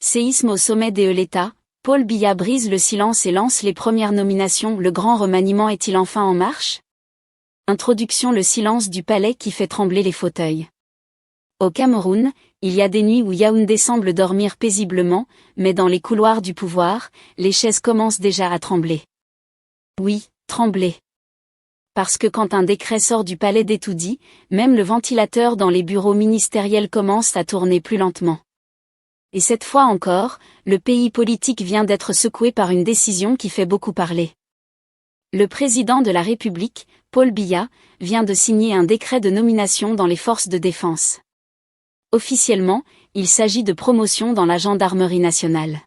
Séisme au sommet de l'État, Paul Biya brise le silence et lance les premières nominations. Le grand remaniement est-il enfin en marche? Introduction. Le silence du palais qui fait trembler les fauteuils. Au Cameroun, il y a des nuits où Yaoundé semble dormir paisiblement, mais dans les couloirs du pouvoir, les chaises commencent déjà à trembler. Oui, trembler. Parce que quand un décret sort du palais d'Etoudi, même le ventilateur dans les bureaux ministériels commence à tourner plus lentement. Et cette fois encore, le pays politique vient d'être secoué par une décision qui fait beaucoup parler. Le président de la République, Paul Biya, vient de signer un décret de nomination dans les forces de défense. Officiellement, il s'agit de promotion dans la gendarmerie nationale.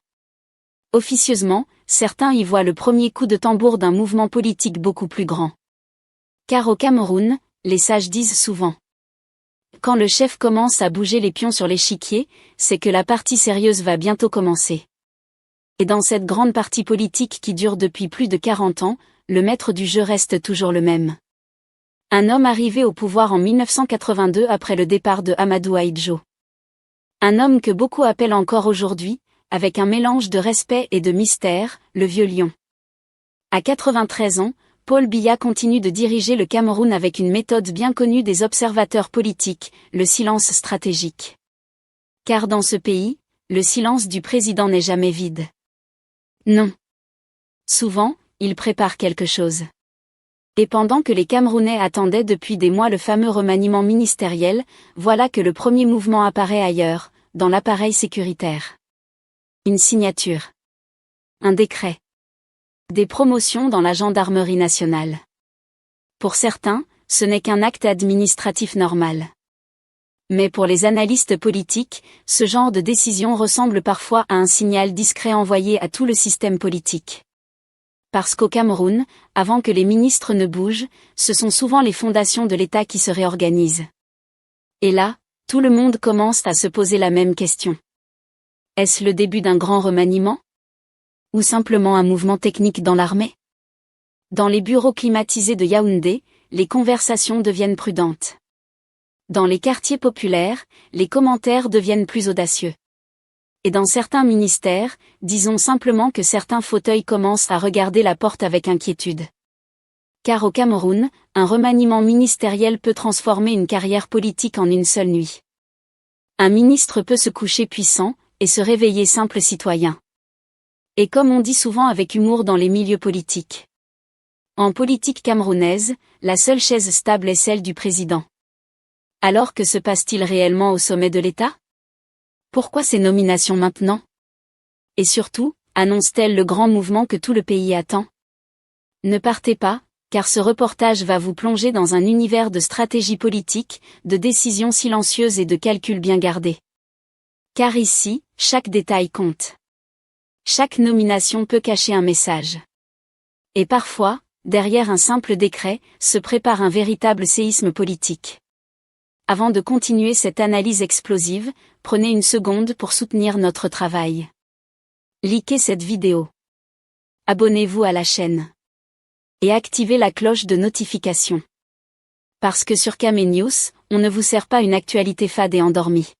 Officieusement, certains y voient le premier coup de tambour d'un mouvement politique beaucoup plus grand. Car au Cameroun, les sages disent souvent: quand le chef commence à bouger les pions sur l'échiquier, c'est que la partie sérieuse va bientôt commencer. Et dans cette grande partie politique qui dure depuis plus de 40 ans, le maître du jeu reste toujours le même. Un homme arrivé au pouvoir en 1982 après le départ de Amadou Ahidjo. Un homme que beaucoup appellent encore aujourd'hui, avec un mélange de respect et de mystère, le vieux lion. À 93 ans, Paul Biya continue de diriger le Cameroun avec une méthode bien connue des observateurs politiques, le silence stratégique. Car dans ce pays, le silence du président n'est jamais vide. Non. Souvent, il prépare quelque chose. Et pendant que les Camerounais attendaient depuis des mois le fameux remaniement ministériel, voilà que le premier mouvement apparaît ailleurs, dans l'appareil sécuritaire. Une signature. Un décret. Des promotions dans la gendarmerie nationale. Pour certains, ce n'est qu'un acte administratif normal. Mais pour les analystes politiques, ce genre de décision ressemble parfois à un signal discret envoyé à tout le système politique. Parce qu'au Cameroun, avant que les ministres ne bougent, ce sont souvent les fondations de l'État qui se réorganisent. Et là, tout le monde commence à se poser la même question. Est-ce le début d'un grand remaniement? Ou simplement un mouvement technique dans l'armée? Dans les bureaux climatisés de Yaoundé, les conversations deviennent prudentes. Dans les quartiers populaires, les commentaires deviennent plus audacieux. Et dans certains ministères, disons simplement que certains fauteuils commencent à regarder la porte avec inquiétude. Car au Cameroun, un remaniement ministériel peut transformer une carrière politique en une seule nuit. Un ministre peut se coucher puissant, et se réveiller simple citoyen. Et comme on dit souvent avec humour dans les milieux politiques. En politique camerounaise, la seule chaise stable est celle du président. Alors que se passe-t-il réellement au sommet de l'État? Pourquoi ces nominations maintenant? Et surtout, annonce-t-elle le grand mouvement que tout le pays attend? Ne partez pas, car ce reportage va vous plonger dans un univers de stratégie politique, de décisions silencieuses et de calculs bien gardés. Car ici, chaque détail compte. Chaque nomination peut cacher un message. Et parfois, derrière un simple décret, se prépare un véritable séisme politique. Avant de continuer cette analyse explosive, prenez une seconde pour soutenir notre travail. Likez cette vidéo. Abonnez-vous à la chaîne. Et activez la cloche de notification. Parce que sur Camé News, on ne vous sert pas une actualité fade et endormie.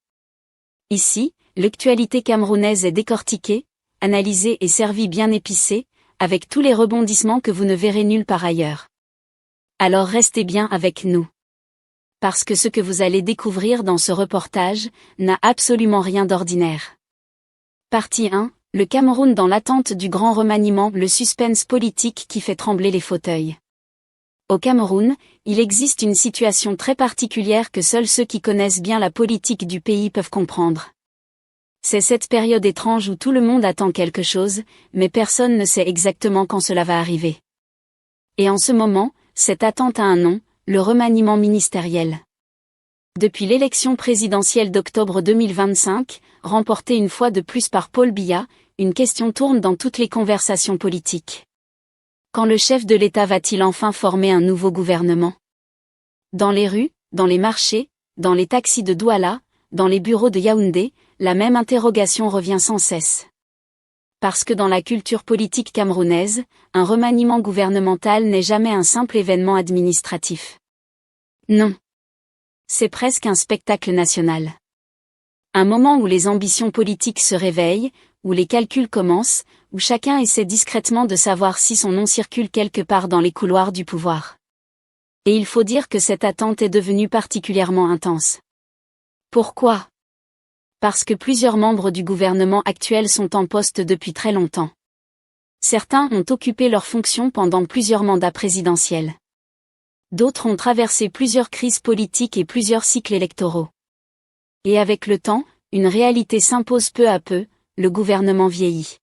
Ici, l'actualité camerounaise est décortiquée, analysée et servie bien épicée, avec tous les rebondissements que vous ne verrez nulle part ailleurs. Alors restez bien avec nous. Parce que ce que vous allez découvrir dans ce reportage n'a absolument rien d'ordinaire. Partie 1, le Cameroun dans l'attente du grand remaniement, le suspense politique qui fait trembler les fauteuils. Au Cameroun, il existe une situation très particulière que seuls ceux qui connaissent bien la politique du pays peuvent comprendre. C'est cette période étrange où tout le monde attend quelque chose, mais personne ne sait exactement quand cela va arriver. Et en ce moment, cette attente a un nom, le remaniement ministériel. Depuis l'élection présidentielle d'octobre 2025, remportée une fois de plus par Paul Biya, une question tourne dans toutes les conversations politiques. Quand le chef de l'État va-t-il enfin former un nouveau gouvernement? Dans les rues, dans les marchés, dans les taxis de Douala, dans les bureaux de Yaoundé, la même interrogation revient sans cesse. Parce que dans la culture politique camerounaise, un remaniement gouvernemental n'est jamais un simple événement administratif. Non. C'est presque un spectacle national. Un moment où les ambitions politiques se réveillent, où les calculs commencent, où chacun essaie discrètement de savoir si son nom circule quelque part dans les couloirs du pouvoir. Et il faut dire que cette attente est devenue particulièrement intense. Pourquoi ? Parce que plusieurs membres du gouvernement actuel sont en poste depuis très longtemps. Certains ont occupé leurs fonctions pendant plusieurs mandats présidentiels. D'autres ont traversé plusieurs crises politiques et plusieurs cycles électoraux. Et avec le temps, une réalité s'impose peu à peu, le gouvernement vieillit.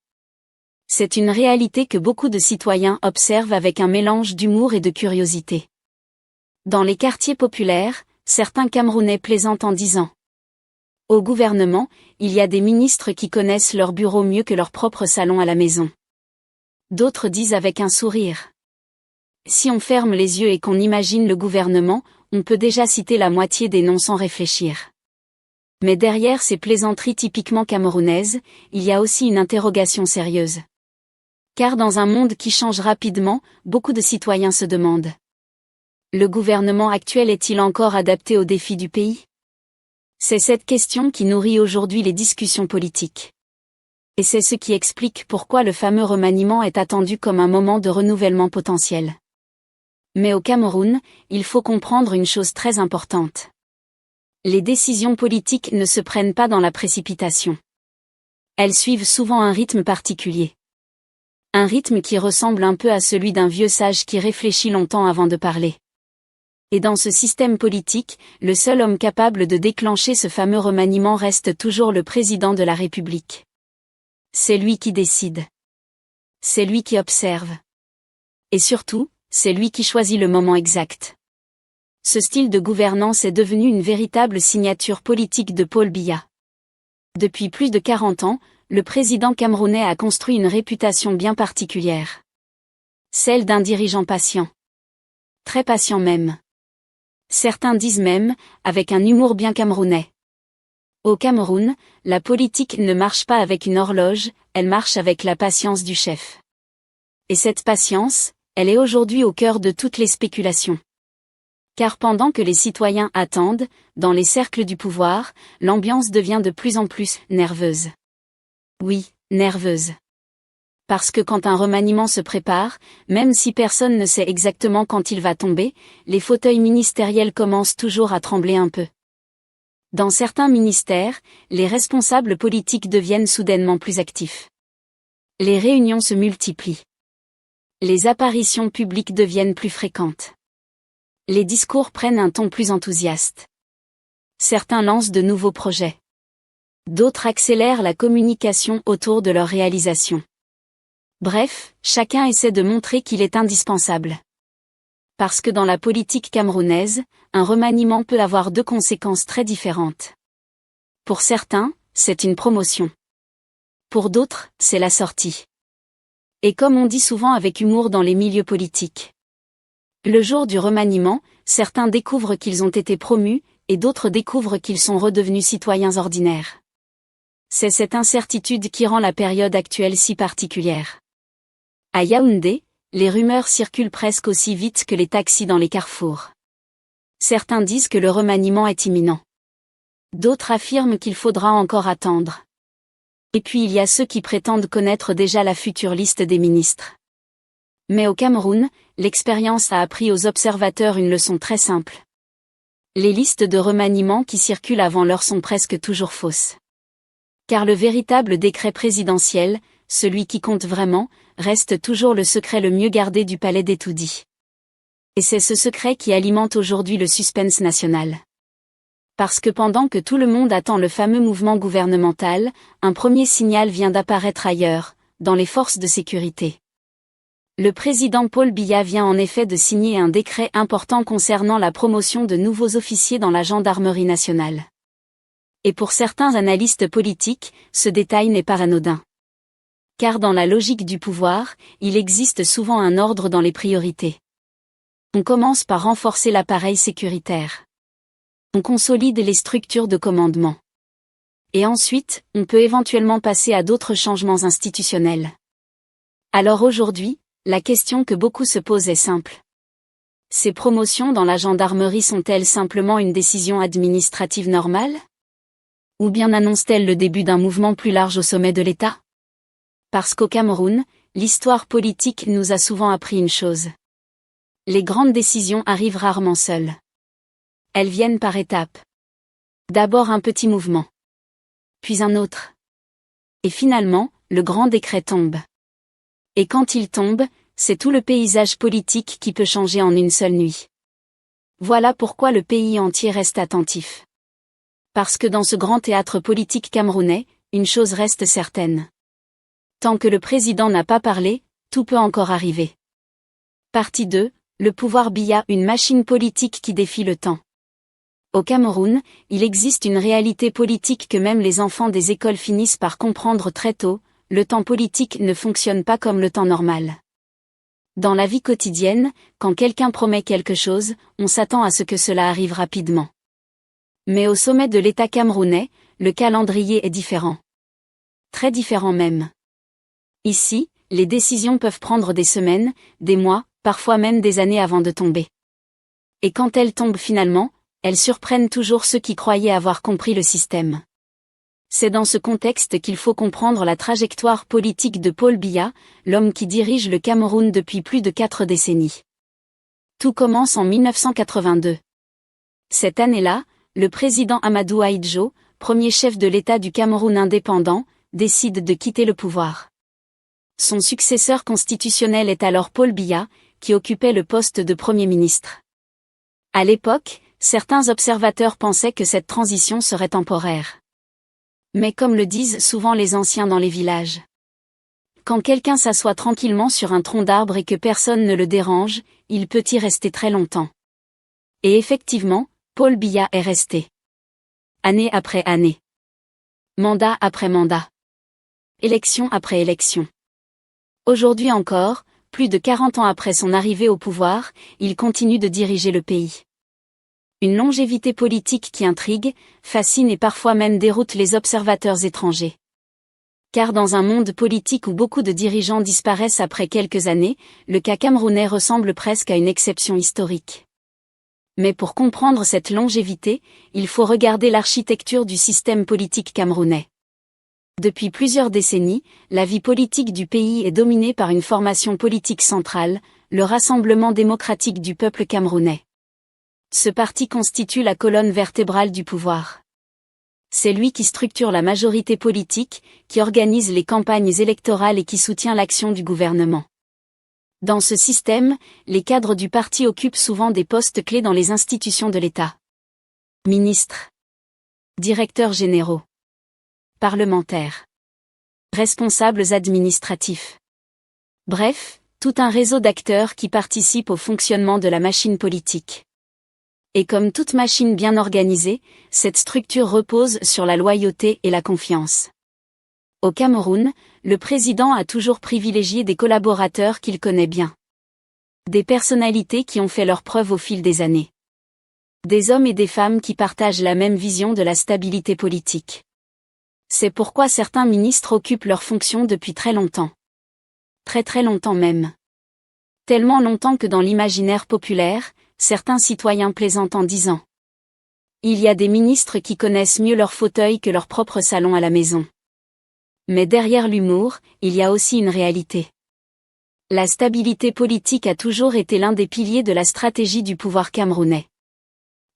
C'est une réalité que beaucoup de citoyens observent avec un mélange d'humour et de curiosité. Dans les quartiers populaires, certains Camerounais plaisantent en disant « Au gouvernement, il y a des ministres qui connaissent leur bureau mieux que leur propre salon à la maison. » D'autres disent avec un sourire « Si on ferme les yeux et qu'on imagine le gouvernement, on peut déjà citer la moitié des noms sans réfléchir. » Mais derrière ces plaisanteries typiquement camerounaises, il y a aussi une interrogation sérieuse. Car dans un monde qui change rapidement, beaucoup de citoyens se demandent « Le gouvernement actuel est-il encore adapté aux défis du pays ?» C'est cette question qui nourrit aujourd'hui les discussions politiques. Et c'est ce qui explique pourquoi le fameux remaniement est attendu comme un moment de renouvellement potentiel. Mais au Cameroun, il faut comprendre une chose très importante. Les décisions politiques ne se prennent pas dans la précipitation. Elles suivent souvent un rythme particulier. Un rythme qui ressemble un peu à celui d'un vieux sage qui réfléchit longtemps avant de parler. Et dans ce système politique, le seul homme capable de déclencher ce fameux remaniement reste toujours le président de la République. C'est lui qui décide. C'est lui qui observe. Et surtout, c'est lui qui choisit le moment exact. Ce style de gouvernance est devenu une véritable signature politique de Paul Biya. Depuis plus de 40 ans, le président camerounais a construit une réputation bien particulière. Celle d'un dirigeant patient. Très patient même. Certains disent même, avec un humour bien camerounais. Au Cameroun, la politique ne marche pas avec une horloge, elle marche avec la patience du chef. Et cette patience, elle est aujourd'hui au cœur de toutes les spéculations. Car pendant que les citoyens attendent, dans les cercles du pouvoir, l'ambiance devient de plus en plus nerveuse. Oui, nerveuse. Parce que quand un remaniement se prépare, même si personne ne sait exactement quand il va tomber, les fauteuils ministériels commencent toujours à trembler un peu. Dans certains ministères, les responsables politiques deviennent soudainement plus actifs. Les réunions se multiplient. Les apparitions publiques deviennent plus fréquentes. Les discours prennent un ton plus enthousiaste. Certains lancent de nouveaux projets. D'autres accélèrent la communication autour de leur réalisation. Bref, chacun essaie de montrer qu'il est indispensable. Parce que dans la politique camerounaise, un remaniement peut avoir deux conséquences très différentes. Pour certains, c'est une promotion. Pour d'autres, c'est la sortie. Et comme on dit souvent avec humour dans les milieux politiques. Le jour du remaniement, certains découvrent qu'ils ont été promus, et d'autres découvrent qu'ils sont redevenus citoyens ordinaires. C'est cette incertitude qui rend la période actuelle si particulière. À Yaoundé, les rumeurs circulent presque aussi vite que les taxis dans les carrefours. Certains disent que le remaniement est imminent. D'autres affirment qu'il faudra encore attendre. Et puis il y a ceux qui prétendent connaître déjà la future liste des ministres. Mais au Cameroun, l'expérience a appris aux observateurs une leçon très simple. Les listes de remaniement qui circulent avant l'heure sont presque toujours fausses. Car le véritable décret présidentiel, celui qui compte vraiment, reste toujours le secret le mieux gardé du palais des tout-dits. Et c'est ce secret qui alimente aujourd'hui le suspense national. Parce que pendant que tout le monde attend le fameux mouvement gouvernemental, un premier signal vient d'apparaître ailleurs, dans les forces de sécurité. Le président Paul Biya vient en effet de signer un décret important concernant la promotion de nouveaux officiers dans la gendarmerie nationale. Et pour certains analystes politiques, ce détail n'est pas anodin. Car dans la logique du pouvoir, il existe souvent un ordre dans les priorités. On commence par renforcer l'appareil sécuritaire. On consolide les structures de commandement. Et ensuite, on peut éventuellement passer à d'autres changements institutionnels. Alors aujourd'hui, la question que beaucoup se posent est simple. Ces promotions dans la gendarmerie sont-elles simplement une décision administrative normale ? Ou bien annonce-t-elle le début d'un mouvement plus large au sommet de l'État? Parce qu'au Cameroun, l'histoire politique nous a souvent appris une chose. Les grandes décisions arrivent rarement seules. Elles viennent par étapes. D'abord un petit mouvement. Puis un autre. Et finalement, le grand décret tombe. Et quand il tombe, c'est tout le paysage politique qui peut changer en une seule nuit. Voilà pourquoi le pays entier reste attentif. Parce que dans ce grand théâtre politique camerounais, une chose reste certaine. Tant que le président n'a pas parlé, tout peut encore arriver. Partie 2, le pouvoir Biya, une machine politique qui défie le temps. Au Cameroun, il existe une réalité politique que même les enfants des écoles finissent par comprendre très tôt, le temps politique ne fonctionne pas comme le temps normal. Dans la vie quotidienne, quand quelqu'un promet quelque chose, on s'attend à ce que cela arrive rapidement. Mais au sommet de l'État camerounais, le calendrier est différent. Très différent même. Ici, les décisions peuvent prendre des semaines, des mois, parfois même des années avant de tomber. Et quand elles tombent finalement, elles surprennent toujours ceux qui croyaient avoir compris le système. C'est dans ce contexte qu'il faut comprendre la trajectoire politique de Paul Biya, l'homme qui dirige le Cameroun depuis plus de 4 décennies. Tout commence en 1982. Cette année-là, le président Amadou Ahidjo, premier chef de l'État du Cameroun indépendant, décide de quitter le pouvoir. Son successeur constitutionnel est alors Paul Biya, qui occupait le poste de Premier ministre. À l'époque, certains observateurs pensaient que cette transition serait temporaire. Mais comme le disent souvent les anciens dans les villages. Quand quelqu'un s'assoit tranquillement sur un tronc d'arbre et que personne ne le dérange, il peut y rester très longtemps. Et effectivement, Paul Biya est resté. Année après année. Mandat après mandat. Élection après élection. Aujourd'hui encore, plus de 40 ans après son arrivée au pouvoir, il continue de diriger le pays. Une longévité politique qui intrigue, fascine et parfois même déroute les observateurs étrangers. Car dans un monde politique où beaucoup de dirigeants disparaissent après quelques années, le cas camerounais ressemble presque à une exception historique. Mais pour comprendre cette longévité, il faut regarder l'architecture du système politique camerounais. Depuis plusieurs décennies, la vie politique du pays est dominée par une formation politique centrale, le Rassemblement démocratique du peuple camerounais. Ce parti constitue la colonne vertébrale du pouvoir. C'est lui qui structure la majorité politique, qui organise les campagnes électorales et qui soutient l'action du gouvernement. Dans ce système, les cadres du parti occupent souvent des postes clés dans les institutions de l'État. Ministres, directeurs généraux, parlementaires, responsables administratifs. Bref, tout un réseau d'acteurs qui participent au fonctionnement de la machine politique. Et comme toute machine bien organisée, cette structure repose sur la loyauté et la confiance. Au Cameroun, le président a toujours privilégié des collaborateurs qu'il connaît bien. Des personnalités qui ont fait leurs preuves au fil des années. Des hommes et des femmes qui partagent la même vision de la stabilité politique. C'est pourquoi certains ministres occupent leurs fonctions depuis très longtemps. Très très longtemps même. Tellement longtemps que dans l'imaginaire populaire, certains citoyens plaisantent en disant « Il y a des ministres qui connaissent mieux leur fauteuil que leur propre salon à la maison. » Mais derrière l'humour, il y a aussi une réalité. La stabilité politique a toujours été l'un des piliers de la stratégie du pouvoir camerounais.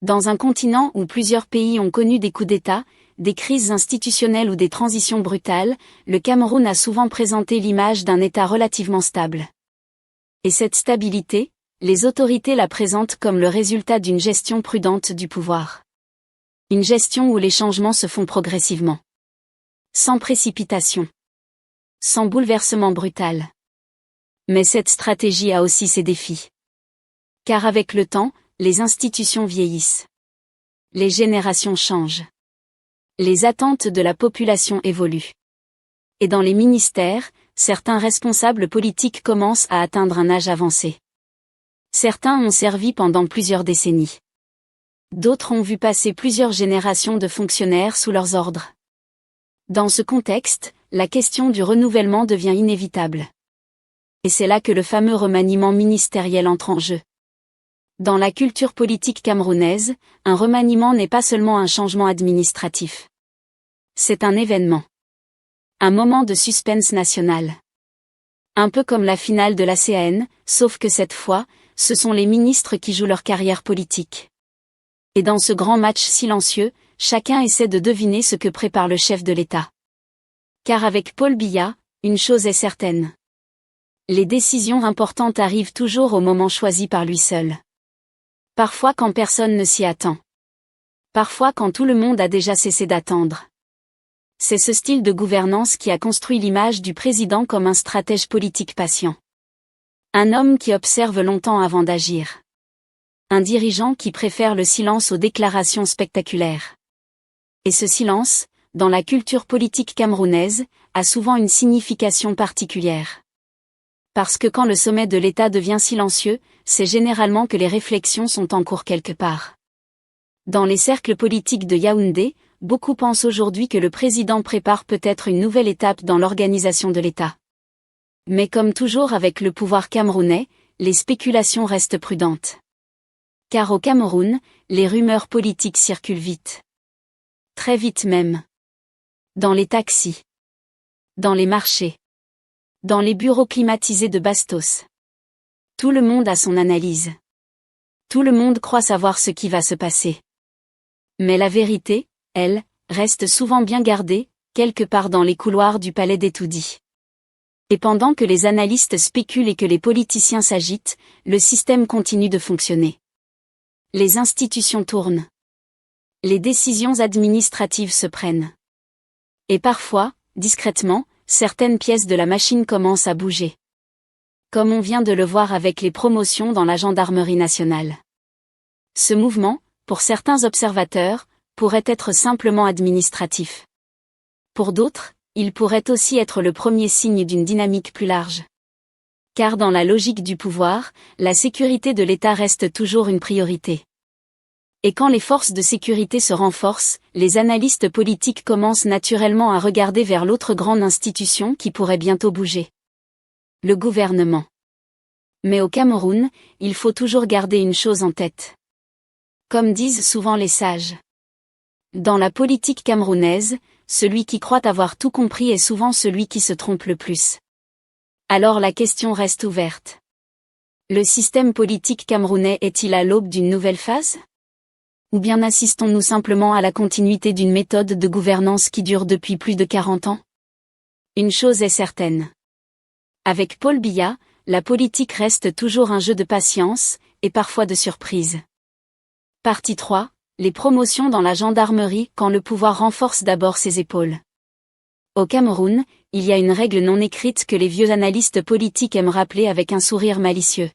Dans un continent où plusieurs pays ont connu des coups d'État, des crises institutionnelles ou des transitions brutales, le Cameroun a souvent présenté l'image d'un État relativement stable. Et cette stabilité, les autorités la présentent comme le résultat d'une gestion prudente du pouvoir. Une gestion où les changements se font progressivement. Sans précipitation. Sans bouleversement brutal. Mais cette stratégie a aussi ses défis. Car avec le temps, les institutions vieillissent. Les générations changent. Les attentes de la population évoluent. Et dans les ministères, certains responsables politiques commencent à atteindre un âge avancé. Certains ont servi pendant plusieurs décennies. D'autres ont vu passer plusieurs générations de fonctionnaires sous leurs ordres. Dans ce contexte, la question du renouvellement devient inévitable. Et c'est là que le fameux remaniement ministériel entre en jeu. Dans la culture politique camerounaise, un remaniement n'est pas seulement un changement administratif. C'est un événement. Un moment de suspense national. Un peu comme la finale de la CAN, sauf que cette fois, ce sont les ministres qui jouent leur carrière politique. Et dans ce grand match silencieux, chacun essaie de deviner ce que prépare le chef de l'État. Car avec Paul Biya, une chose est certaine. Les décisions importantes arrivent toujours au moment choisi par lui seul. Parfois quand personne ne s'y attend. Parfois quand tout le monde a déjà cessé d'attendre. C'est ce style de gouvernance qui a construit l'image du président comme un stratège politique patient. Un homme qui observe longtemps avant d'agir. Un dirigeant qui préfère le silence aux déclarations spectaculaires. Et ce silence, dans la culture politique camerounaise, a souvent une signification particulière. Parce que quand le sommet de l'État devient silencieux, c'est généralement que les réflexions sont en cours quelque part. Dans les cercles politiques de Yaoundé, beaucoup pensent aujourd'hui que le président prépare peut-être une nouvelle étape dans l'organisation de l'État. Mais comme toujours avec le pouvoir camerounais, les spéculations restent prudentes. Car au Cameroun, les rumeurs politiques circulent vite. Très vite même. Dans les taxis. Dans les marchés. Dans les bureaux climatisés de Bastos. Tout le monde a son analyse. Tout le monde croit savoir ce qui va se passer. Mais la vérité, elle, reste souvent bien gardée, quelque part dans les couloirs du palais d'Etoudi. Et pendant que les analystes spéculent et que les politiciens s'agitent, le système continue de fonctionner. Les institutions tournent. Les décisions administratives se prennent. Et parfois, discrètement, certaines pièces de la machine commencent à bouger. Comme on vient de le voir avec les promotions dans la gendarmerie nationale. Ce mouvement, pour certains observateurs, pourrait être simplement administratif. Pour d'autres, il pourrait aussi être le premier signe d'une dynamique plus large. Car dans la logique du pouvoir, la sécurité de l'État reste toujours une priorité. Et quand les forces de sécurité se renforcent, les analystes politiques commencent naturellement à regarder vers l'autre grande institution qui pourrait bientôt bouger. Le gouvernement. Mais au Cameroun, il faut toujours garder une chose en tête. Comme disent souvent les sages. Dans la politique camerounaise, celui qui croit avoir tout compris est souvent celui qui se trompe le plus. Alors la question reste ouverte. Le système politique camerounais est-il à l'aube d'une nouvelle phase ? Ou bien assistons-nous simplement à la continuité d'une méthode de gouvernance qui dure depuis plus de 40 ans ? Une chose est certaine. Avec Paul Biya, la politique reste toujours un jeu de patience, et parfois de surprise. Partie 3. Les promotions dans la gendarmerie quand le pouvoir renforce d'abord ses épaules. Au Cameroun, il y a une règle non écrite que les vieux analystes politiques aiment rappeler avec un sourire malicieux.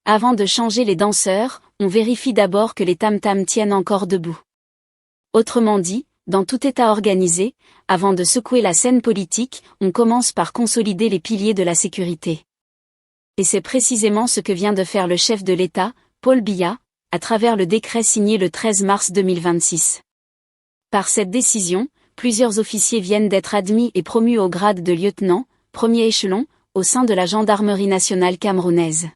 Avant de changer les danseurs, on vérifie d'abord que les tam-tams tiennent encore debout. Autrement dit, dans tout État organisé, avant de secouer la scène politique, on commence par consolider les piliers de la sécurité. Et c'est précisément ce que vient de faire le chef de l'État, Paul Biya, à travers le décret signé le 13 mars 2026. Par cette décision, plusieurs officiers viennent d'être admis et promus au grade de lieutenant, premier échelon, au sein de la gendarmerie nationale camerounaise.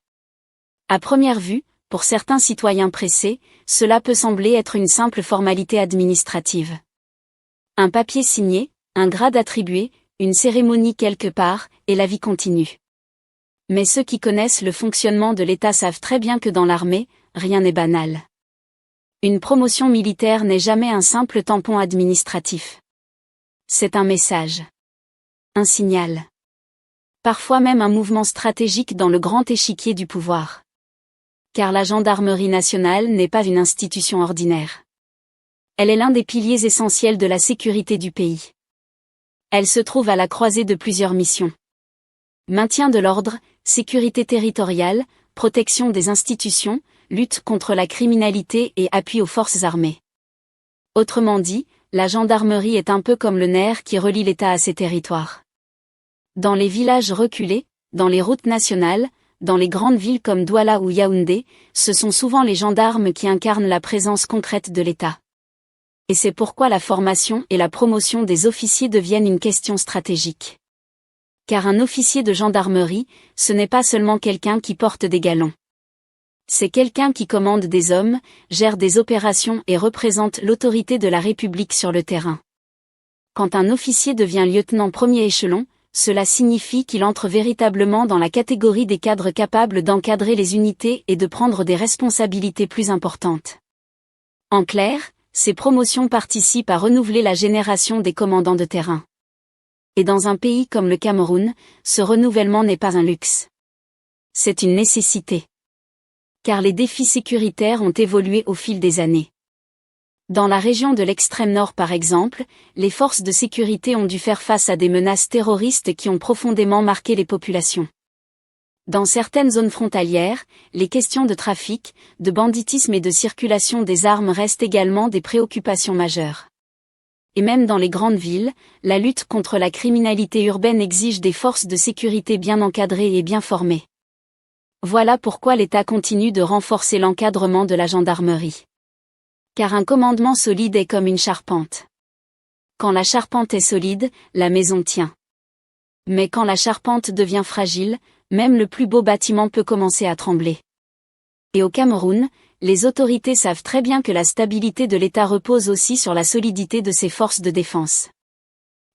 À première vue, pour certains citoyens pressés, cela peut sembler être une simple formalité administrative. Un papier signé, un grade attribué, une cérémonie quelque part, et la vie continue. Mais ceux qui connaissent le fonctionnement de l'État savent très bien que dans l'armée, rien n'est banal. Une promotion militaire n'est jamais un simple tampon administratif. C'est un message. Un signal. Parfois même un mouvement stratégique dans le grand échiquier du pouvoir. Car la gendarmerie nationale n'est pas une institution ordinaire. Elle est l'un des piliers essentiels de la sécurité du pays. Elle se trouve à la croisée de plusieurs missions. Maintien de l'ordre, sécurité territoriale, protection des institutions, lutte contre la criminalité et appui aux forces armées. Autrement dit, la gendarmerie est un peu comme le nerf qui relie l'État à ses territoires. Dans les villages reculés, dans les routes nationales, dans les grandes villes comme Douala ou Yaoundé, ce sont souvent les gendarmes qui incarnent la présence concrète de l'État. Et c'est pourquoi la formation et la promotion des officiers deviennent une question stratégique. Car un officier de gendarmerie, ce n'est pas seulement quelqu'un qui porte des galons. C'est quelqu'un qui commande des hommes, gère des opérations et représente l'autorité de la République sur le terrain. Quand un officier devient lieutenant premier échelon, cela signifie qu'il entre véritablement dans la catégorie des cadres capables d'encadrer les unités et de prendre des responsabilités plus importantes. En clair, ces promotions participent à renouveler la génération des commandants de terrain. Et dans un pays comme le Cameroun, ce renouvellement n'est pas un luxe. C'est une nécessité. Car les défis sécuritaires ont évolué au fil des années. Dans la région de l'extrême nord par exemple, les forces de sécurité ont dû faire face à des menaces terroristes qui ont profondément marqué les populations. Dans certaines zones frontalières, les questions de trafic, de banditisme et de circulation des armes restent également des préoccupations majeures. Et même dans les grandes villes, la lutte contre la criminalité urbaine exige des forces de sécurité bien encadrées et bien formées. Voilà pourquoi l'État continue de renforcer l'encadrement de la gendarmerie. Car un commandement solide est comme une charpente. Quand la charpente est solide, la maison tient. Mais quand la charpente devient fragile, même le plus beau bâtiment peut commencer à trembler. Et au Cameroun, les autorités savent très bien que la stabilité de l'État repose aussi sur la solidité de ses forces de défense.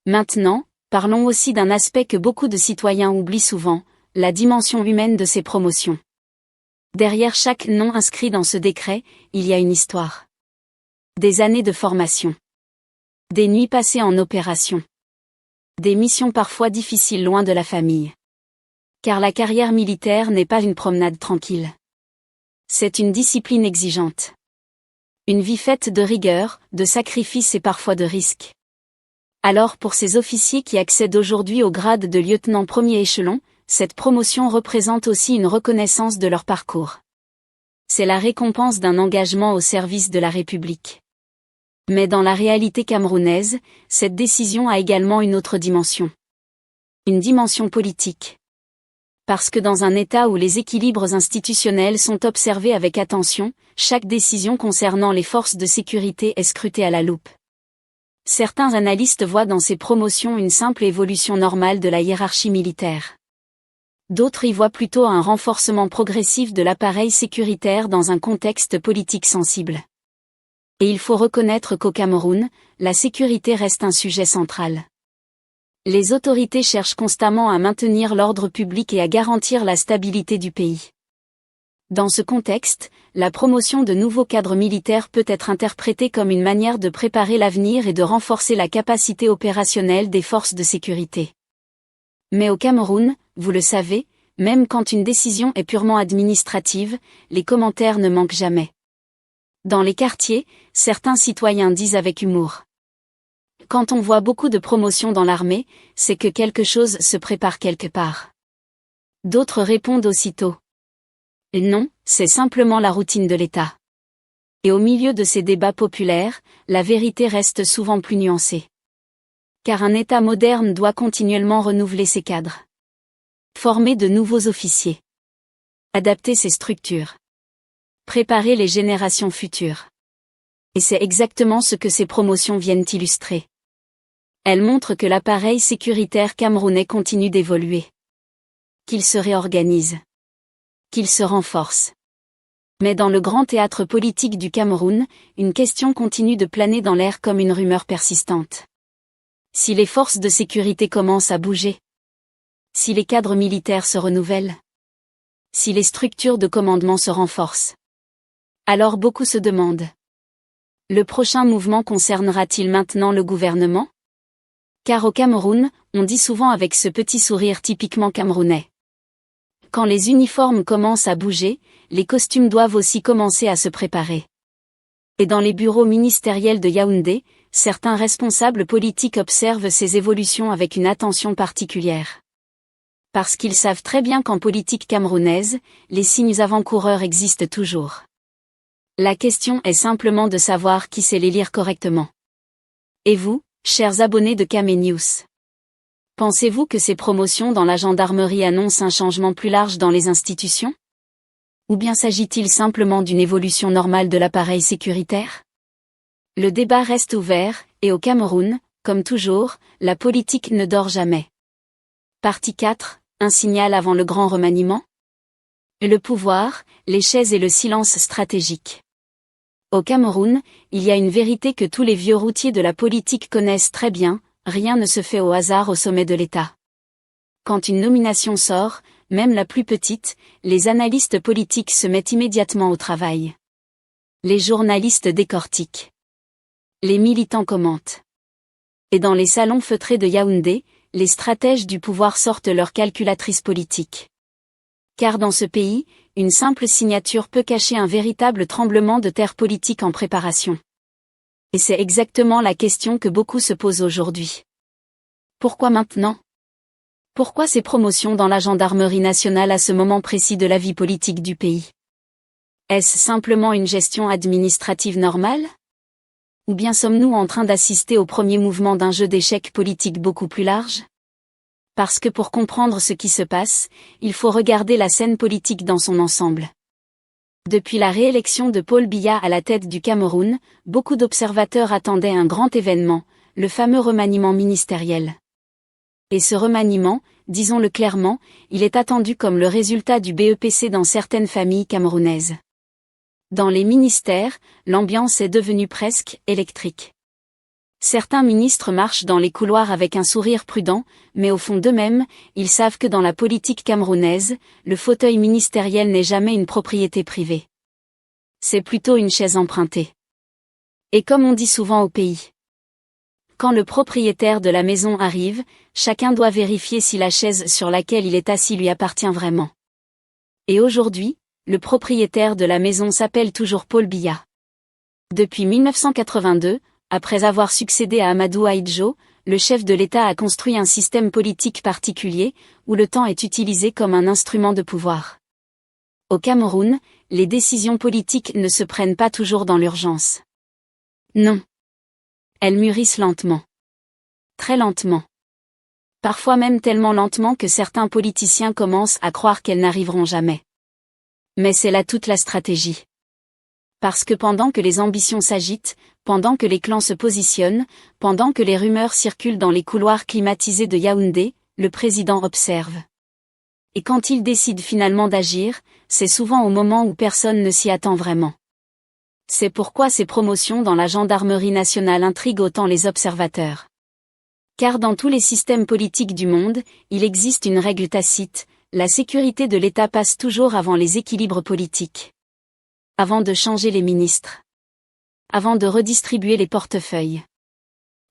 Maintenant, parlons aussi d'un aspect que beaucoup de citoyens oublient souvent, la dimension humaine de ces promotions. Derrière chaque nom inscrit dans ce décret, il y a une histoire. Des années de formation. Des nuits passées en opération. Des missions parfois difficiles loin de la famille. Car la carrière militaire n'est pas une promenade tranquille. C'est une discipline exigeante. Une vie faite de rigueur, de sacrifices et parfois de risques. Alors pour ces officiers qui accèdent aujourd'hui au grade de lieutenant premier échelon, cette promotion représente aussi une reconnaissance de leur parcours. C'est la récompense d'un engagement au service de la République. Mais dans la réalité camerounaise, cette décision a également une autre dimension. Une dimension politique. Parce que dans un État où les équilibres institutionnels sont observés avec attention, chaque décision concernant les forces de sécurité est scrutée à la loupe. Certains analystes voient dans ces promotions une simple évolution normale de la hiérarchie militaire. D'autres y voient plutôt un renforcement progressif de l'appareil sécuritaire dans un contexte politique sensible. Et il faut reconnaître qu'au Cameroun, la sécurité reste un sujet central. Les autorités cherchent constamment à maintenir l'ordre public et à garantir la stabilité du pays. Dans ce contexte, la promotion de nouveaux cadres militaires peut être interprétée comme une manière de préparer l'avenir et de renforcer la capacité opérationnelle des forces de sécurité. Mais au Cameroun, vous le savez, même quand une décision est purement administrative, les commentaires ne manquent jamais. Dans les quartiers, certains citoyens disent avec humour. Quand on voit beaucoup de promotions dans l'armée, c'est que quelque chose se prépare quelque part. D'autres répondent aussitôt. Non, c'est simplement la routine de l'État. Et au milieu de ces débats populaires, la vérité reste souvent plus nuancée. Car un État moderne doit continuellement renouveler ses cadres. Former de nouveaux officiers. Adapter ses structures. Préparer les générations futures. Et c'est exactement ce que ces promotions viennent illustrer. Elles montrent que l'appareil sécuritaire camerounais continue d'évoluer. Qu'il se réorganise. Qu'il se renforce. Mais dans le grand théâtre politique du Cameroun, une question continue de planer dans l'air comme une rumeur persistante. Si les forces de sécurité commencent à bouger. Si les cadres militaires se renouvellent. Si les structures de commandement se renforcent. Alors beaucoup se demandent. Le prochain mouvement concernera-t-il maintenant le gouvernement? Car au Cameroun, on dit souvent avec ce petit sourire typiquement camerounais. Quand les uniformes commencent à bouger, les costumes doivent aussi commencer à se préparer. Et dans les bureaux ministériels de Yaoundé, certains responsables politiques observent ces évolutions avec une attention particulière. Parce qu'ils savent très bien qu'en politique camerounaise, les signes avant-coureurs existent toujours. La question est simplement de savoir qui sait les lire correctement. Et vous, chers abonnés de Camé News? Pensez-vous que ces promotions dans la gendarmerie annoncent un changement plus large dans les institutions? Ou bien s'agit-il simplement d'une évolution normale de l'appareil sécuritaire? Le débat reste ouvert, et au Cameroun, comme toujours, la politique ne dort jamais. Partie 4, un signal avant le grand remaniement? Le pouvoir, les chaises et le silence stratégique. Au Cameroun, il y a une vérité que tous les vieux routiers de la politique connaissent très bien, rien ne se fait au hasard au sommet de l'État. Quand une nomination sort, même la plus petite, les analystes politiques se mettent immédiatement au travail. Les journalistes décortiquent. Les militants commentent. Et dans les salons feutrés de Yaoundé, les stratèges du pouvoir sortent leurs calculatrices politiques. Car dans ce pays, une simple signature peut cacher un véritable tremblement de terre politique en préparation. Et c'est exactement la question que beaucoup se posent aujourd'hui. Pourquoi maintenant ? Pourquoi ces promotions dans la gendarmerie nationale à ce moment précis de la vie politique du pays ? Est-ce simplement une gestion administrative normale ? Ou bien sommes-nous en train d'assister au premier mouvement d'un jeu d'échecs politique beaucoup plus large ? Parce que pour comprendre ce qui se passe, il faut regarder la scène politique dans son ensemble. Depuis la réélection de Paul Biya à la tête du Cameroun, beaucoup d'observateurs attendaient un grand événement, le fameux remaniement ministériel. Et ce remaniement, disons-le clairement, il est attendu comme le résultat du BEPC dans certaines familles camerounaises. Dans les ministères, l'ambiance est devenue presque électrique. Certains ministres marchent dans les couloirs avec un sourire prudent, mais au fond d'eux-mêmes, ils savent que dans la politique camerounaise, le fauteuil ministériel n'est jamais une propriété privée. C'est plutôt une chaise empruntée. Et comme on dit souvent au pays, quand le propriétaire de la maison arrive, chacun doit vérifier si la chaise sur laquelle il est assis lui appartient vraiment. Et aujourd'hui, le propriétaire de la maison s'appelle toujours Paul Biya. Depuis 1982, après avoir succédé à Amadou Ahidjo, le chef de l'État a construit un système politique particulier, où le temps est utilisé comme un instrument de pouvoir. Au Cameroun, les décisions politiques ne se prennent pas toujours dans l'urgence. Non. Elles mûrissent lentement. Très lentement. Parfois même tellement lentement que certains politiciens commencent à croire qu'elles n'arriveront jamais. Mais c'est là toute la stratégie. Parce que pendant que les ambitions s'agitent, pendant que les clans se positionnent, pendant que les rumeurs circulent dans les couloirs climatisés de Yaoundé, le président observe. Et quand il décide finalement d'agir, c'est souvent au moment où personne ne s'y attend vraiment. C'est pourquoi ces promotions dans la gendarmerie nationale intriguent autant les observateurs. Car dans tous les systèmes politiques du monde, il existe une règle tacite, la sécurité de l'État passe toujours avant les équilibres politiques. Avant de changer les ministres. Avant de redistribuer les portefeuilles.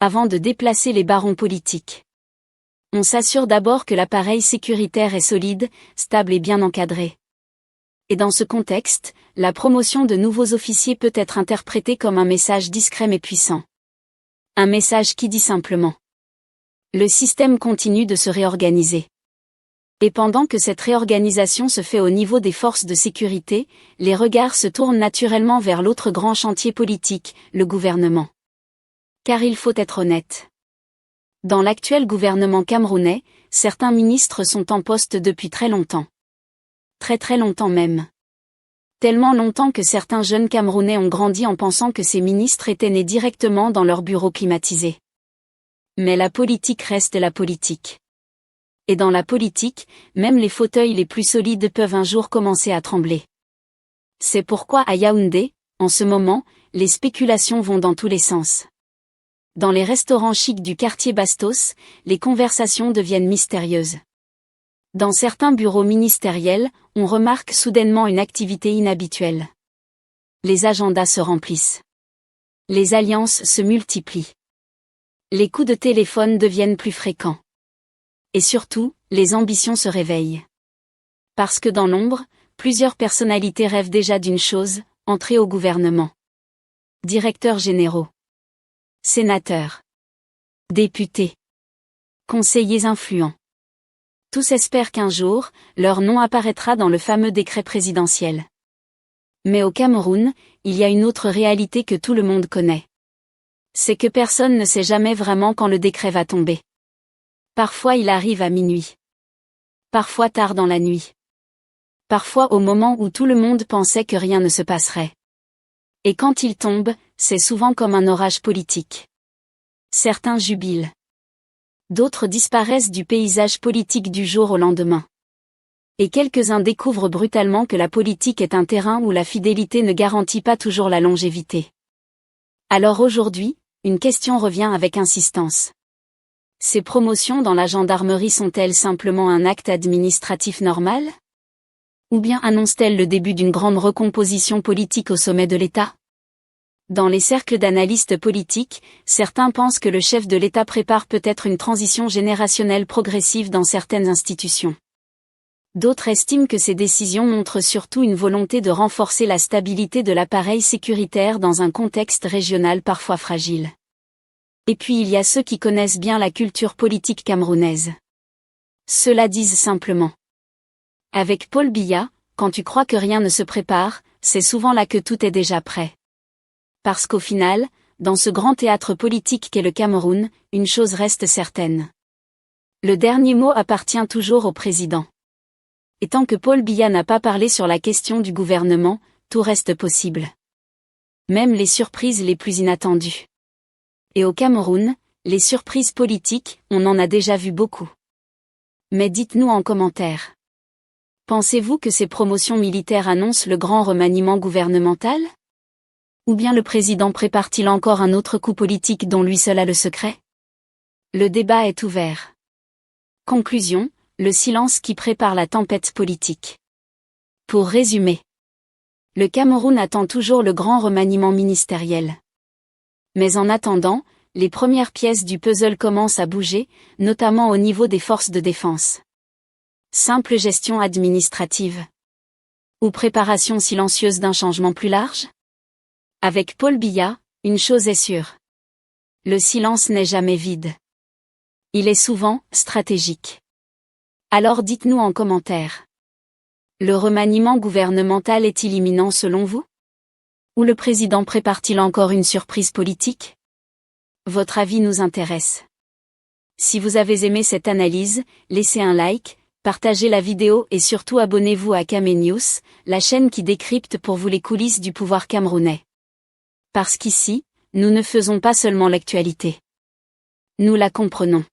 Avant de déplacer les barons politiques. On s'assure d'abord que l'appareil sécuritaire est solide, stable et bien encadré. Et dans ce contexte, la promotion de nouveaux officiers peut être interprétée comme un message discret mais puissant. Un message qui dit simplement: le système continue de se réorganiser. Et pendant que cette réorganisation se fait au niveau des forces de sécurité, les regards se tournent naturellement vers l'autre grand chantier politique, le gouvernement. Car il faut être honnête. Dans l'actuel gouvernement camerounais, certains ministres sont en poste depuis très longtemps. Très très longtemps même. Tellement longtemps que certains jeunes Camerounais ont grandi en pensant que ces ministres étaient nés directement dans leur bureau climatisé. Mais la politique reste la politique. Et dans la politique, même les fauteuils les plus solides peuvent un jour commencer à trembler. C'est pourquoi à Yaoundé, en ce moment, les spéculations vont dans tous les sens. Dans les restaurants chics du quartier Bastos, les conversations deviennent mystérieuses. Dans certains bureaux ministériels, on remarque soudainement une activité inhabituelle. Les agendas se remplissent. Les alliances se multiplient. Les coups de téléphone deviennent plus fréquents. Et surtout, les ambitions se réveillent. Parce que dans l'ombre, plusieurs personnalités rêvent déjà d'une chose, entrer au gouvernement. Directeurs généraux. Sénateurs. Députés. Conseillers influents. Tous espèrent qu'un jour, leur nom apparaîtra dans le fameux décret présidentiel. Mais au Cameroun, il y a une autre réalité que tout le monde connaît. C'est que personne ne sait jamais vraiment quand le décret va tomber. Parfois il arrive à minuit. Parfois tard dans la nuit. Parfois au moment où tout le monde pensait que rien ne se passerait. Et quand il tombe, c'est souvent comme un orage politique. Certains jubilent. D'autres disparaissent du paysage politique du jour au lendemain. Et quelques-uns découvrent brutalement que la politique est un terrain où la fidélité ne garantit pas toujours la longévité. Alors aujourd'hui, une question revient avec insistance. Ces promotions dans la gendarmerie sont-elles simplement un acte administratif normal? Ou bien annoncent-elles le début d'une grande recomposition politique au sommet de l'État? Dans les cercles d'analystes politiques, certains pensent que le chef de l'État prépare peut-être une transition générationnelle progressive dans certaines institutions. D'autres estiment que ces décisions montrent surtout une volonté de renforcer la stabilité de l'appareil sécuritaire dans un contexte régional parfois fragile. Et puis il y a ceux qui connaissent bien la culture politique camerounaise. Ceux-là disent simplement: avec Paul Biya, quand tu crois que rien ne se prépare, c'est souvent là que tout est déjà prêt. Parce qu'au final, dans ce grand théâtre politique qu'est le Cameroun, une chose reste certaine. Le dernier mot appartient toujours au président. Et tant que Paul Biya n'a pas parlé sur la question du gouvernement, tout reste possible. Même les surprises les plus inattendues. Et au Cameroun, les surprises politiques, on en a déjà vu beaucoup. Mais dites-nous en commentaire. Pensez-vous que ces promotions militaires annoncent le grand remaniement gouvernemental? Ou bien le président prépare-t-il encore un autre coup politique dont lui seul a le secret? Le débat est ouvert. Conclusion, le silence qui prépare la tempête politique. Pour résumer, le Cameroun attend toujours le grand remaniement ministériel. Mais en attendant, les premières pièces du puzzle commencent à bouger, notamment au niveau des forces de défense. Simple gestion administrative. Ou préparation silencieuse d'un changement plus large? Avec Paul Biya, une chose est sûre. Le silence n'est jamais vide. Il est souvent stratégique. Alors dites-nous en commentaire. Le remaniement gouvernemental est-il imminent selon vous? Ou le président prépare-t-il encore une surprise politique? Votre avis nous intéresse. Si vous avez aimé cette analyse, laissez un like, partagez la vidéo et surtout abonnez-vous à Camé News, la chaîne qui décrypte pour vous les coulisses du pouvoir camerounais. Parce qu'ici, nous ne faisons pas seulement l'actualité. Nous la comprenons.